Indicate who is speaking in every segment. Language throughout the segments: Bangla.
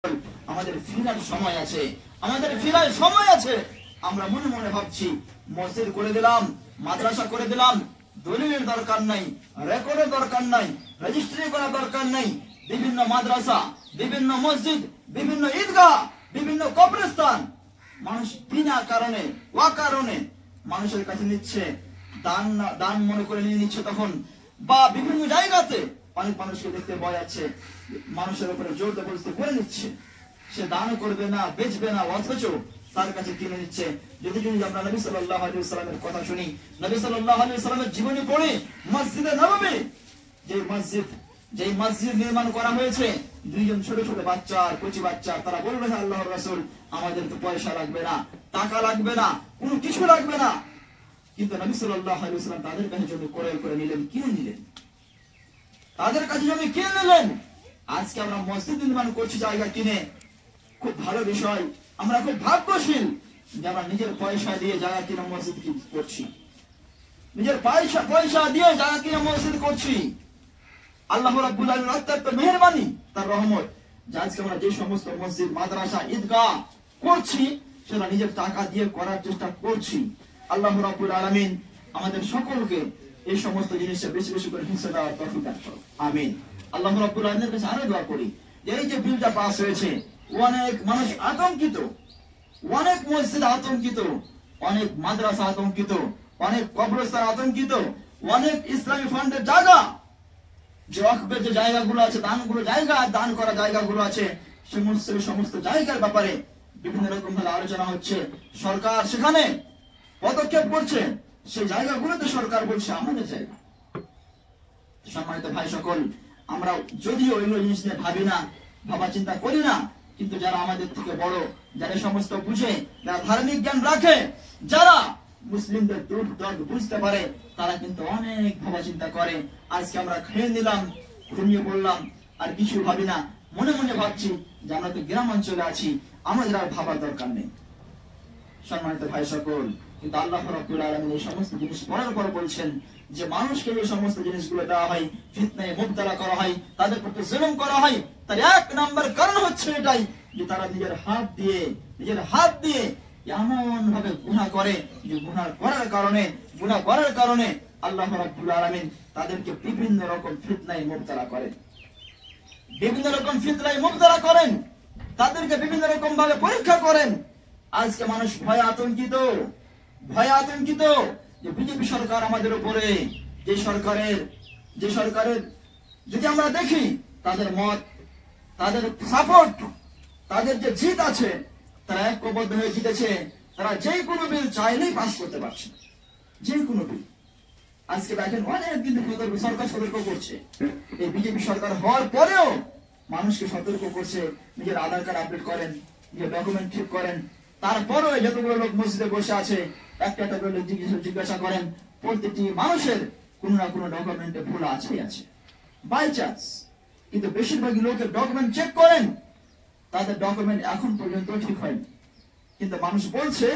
Speaker 1: আমাদের ফিরার সময় আছে, আমাদের ফিরার সময় আছে। আমরা মনে মনে ভাবছি মসজিদ করে দিলাম, মাদ্রাসা করে দিলাম, দলিলের দরকার নাই, রেকর্ডের দরকার নাই, রেজিস্ট্রি করার দরকার নাই। বিভিন্ন মাদ্রাসা, বিভিন্ন মসজিদ, বিভিন্ন ঈদগাহ, বিভিন্ন কবরস্থান মানুষ বিনা কারণে অকারণে মানুষের কাছে নিচ্ছে, দান মনে করে নিয়ে নিচ্ছে। তখন বা বিভিন্ন জায়গাতে অনেক মানুষকে দেখতে পাওয়া যাচ্ছে মানুষের উপরে জোর জবরদস্তি করে নিচ্ছে, সে দানও করবে না, বেচবে না, অথচ তার কাছে কিনে নিচ্ছে। যদি আমরা নবী সাল্লাল্লাহু আলাইহি ওয়াসাল্লামের কথা শুনি, নবী সাল্লাল্লাহু আলাইহি ওয়াসাল্লামের জীবনী পড়ি, মসজিদে নববী, যে মসজিদ নির্মাণ করা হয়েছে, দুইজন ছোট ছোট বাচ্চা, কচি বাচ্চা, তারা বলবে আল্লাহর রাসূল আমাদের তো পয়সা লাগবে না, টাকা লাগবে না, কোনো কিছু লাগবে না, কিন্তু নবী সাল্লাল্লাহু আলাইহি ওয়াসাল্লাম তাদের কাছে জমি ক্রয় করে নিলেন, কিনে নিলেন, তাদের কাছে জমি কিনে নিলেন। আজকে আমরা মসজিদ নির্মাণ করছি জায়গা কিনে, খুব ভালো বিষয়, আমরা খুব ভাগ্যশীল যে আমরা নিজের পয়সা দিয়ে জায়গা কিনে মসজিদ করছি, নিজের পয়সা দিয়ে জায়গা কিনে মসজিদ করছি। আল্লাহ রাব্বুল আলামিন অত্যন্ত মেহেরবানি, তার রহমত, যে আজকে আমরা যে সমস্ত মসজিদ, মাদ্রাসা, ঈদগাহ করছি সেটা নিজের টাকা দিয়ে করার চেষ্টা করছি। আল্লাহ রাব্বুল আলামিন আমাদের সকলকে এই সমস্ত জিনিসে বেশি বেশি করে হিস্সা দেওয়ার তৌফিক দান করুন, আমিন। আল্লাহ রাব্বুল আলামিনের কাছে আরো দোয়া করি যে এই যে বিলটা পাস হয়েছে, অনেক মানুষ আতঙ্কিত, অনেক মসজিদ আতঙ্কিত, অনেক মাদ্রাসা আতঙ্কিত, অনেক কবরস্থান আতঙ্কিত, অনেক ইসলামী ফান্ডের জায়গা, যে ওয়াকফের যে জায়গাগুলো আছে, দান করা জায়গাগুলো আছে, সমস্ত জায়গার ব্যাপারে বিভিন্ন রকম ভাবে আলোচনা হচ্ছে। সরকার সেখানে পদক্ষেপ করছে, সেই জায়গাগুলোতে সরকার বলছে আমাদের জায়গা। সম্মানিত ভাই সকল, আমরা যদিও ওইগুলো জিনিস নিয়ে ভাবি না, ভাবা চিন্তা করি না, কিন্তু যারা আমাদের থেকে বড়, যারা সমস্ত বুঝে, যারা ধার্মিক জ্ঞান রাখে, যারা মুসলিমদের দুঃখ দর্দ বুঝতে পারে, তারা কিন্তু অনেক ভাবা চিন্তা করে। আজকে আমরা খেয়ে নিলাম, ঘুমিয়ে পড়লাম, আর কিছু ভাবি না, মনে মনে ভাবছি যে আমরা তো গ্রাম অঞ্চলে আছি, আমাদের আর ভাবার দরকার নেই। সম্মানিত ভাই সকল, কিন্তু আল্লাহ রাব্বুল আলামিন এই সমস্ত জিনিস পড়ার পর বলছেন যে মানুষকে এই সমস্ত জিনিসগুলো দেওয়া হয়, ফিতনায় মুবতালা করা হয়, তাদের প্রতি জুলুম করা হয়, তার এক নাম্বার কারণ হচ্ছে এটাই যে তারা নিজের হাত দিয়ে এমন ভাবে গুনাহ করে যে গুনাহ করার কারণে আল্লাহ রাব্বুল আলামিন তাদেরকে বিভিন্ন রকম ফিতনায় মুবতালা করেন, তাদেরকে বিভিন্ন রকম ভাবে পরীক্ষা করেন। আজকে মানুষ ভয়ে আতঙ্কিত যে বিজেপি সরকার আমাদের উপরে, যে সরকারের যদি আমরা দেখি তাদের মত, তাদের সাপোর্ট, তাদের যে জিত আছে, তারা ঐক্যবদ্ধ হয়ে জিতেছে, তারা যে কোনো বিল চাইলেই পাস করতে পারছে, যে কোনো বিল। আজকে দেখেন অনেক কিন্তু সরকার সতর্ক করছে, এই বিজেপি সরকার হওয়ার পরেও মানুষকে সতর্ক করছে, নিজের আধার কার্ড আপডেট করেন, নিজের ডকুমেন্ট ঠিক করেন। তারপরও যতগুলো লোক মসজিদে বসে আছে, একটা করে জিজ্ঞাসা করেন, প্রত্যেকটি মানুষের কোনো না কোনো ডকুমেন্টে ভুল আছে বাই চান্স, কিন্তু বেশিরভাগই লোকের ডকুমেন্ট চেক করেন, তাদের ডকুমেন্ট এখন পর্যন্ত ঠিক হয়নি। কিন্তু মানুষ বলছে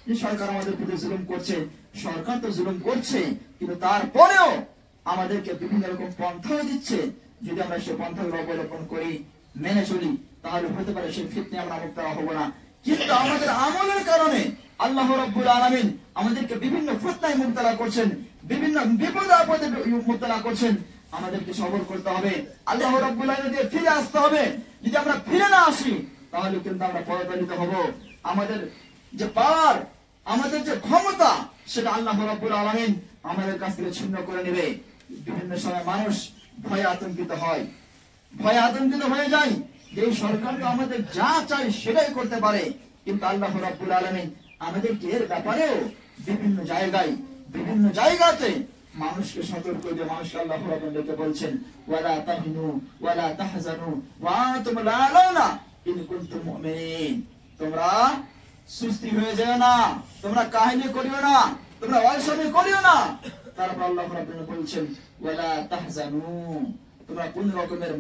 Speaker 1: যে সরকার আমাদের প্রতি জুলুম করছে, সরকার তো জুলুম করছে, কিন্তু তারপরেও আমাদেরকে বিভিন্ন রকম পন্থাও দিচ্ছে। যদি আমরা সেই পন্থাগুলো অবলম্বন করি, মেনে চলি, তাহলে হতে পারে সেই ফিতনায় আমরা মুক্তারা হব না। কিন্তু আমাদের আমলের কারণে আল্লাহ রাব্বুল আলামিন আমাদেরকে বিভিন্ন ফিতনায় মুবতালা করছেন, বিভিন্ন বিপদে আপদে মুবতালা করছেন। আমাদেরকে সবর করতে হবে, আল্লাহ রাব্বুল আলামিন দিয়ে ফিরে আসতে হবে। যদি আমরা ফিরে না আসি, তাহলে কিন্তু আমরা পরাজিত হব। আমাদের যে পাওয়ার, আমাদের যে ক্ষমতা, সেটা আল্লাহ রাব্বুল আলামিন আমাদের কাছ থেকে ছিন্ন করে নেবে। বিভিন্ন সময় মানুষ ভয়ে আতঙ্কিত হয়ে যায় যে সরকার তো আমাদের যা চাই সেটাই করতে পারে, কিন্তু আল্লাহ রাব্বুল আলামিন আমাদেরকে এর ব্যাপারেও বিভিন্ন জায়গাতে মানুষকে সতর্ক যে মানুষকে আল্লাহ রাব্বুল আলামিন বলছেন, ওয়ালা তাহিনু ওয়ালা তাহজানু ওয়া আনতুম লা আলাউনা ইন কুনতুম মুমিনিন। তোমরা সুস্থি হয়ে যাও না, তোমরা কাহিনী করিও না, তোমরা অলসমি করিও না। তারপর আল্লাহ রাব্বুল আলামিন বলছেন, ওয়ালা তাহজানু, তোমরা কোন রকমের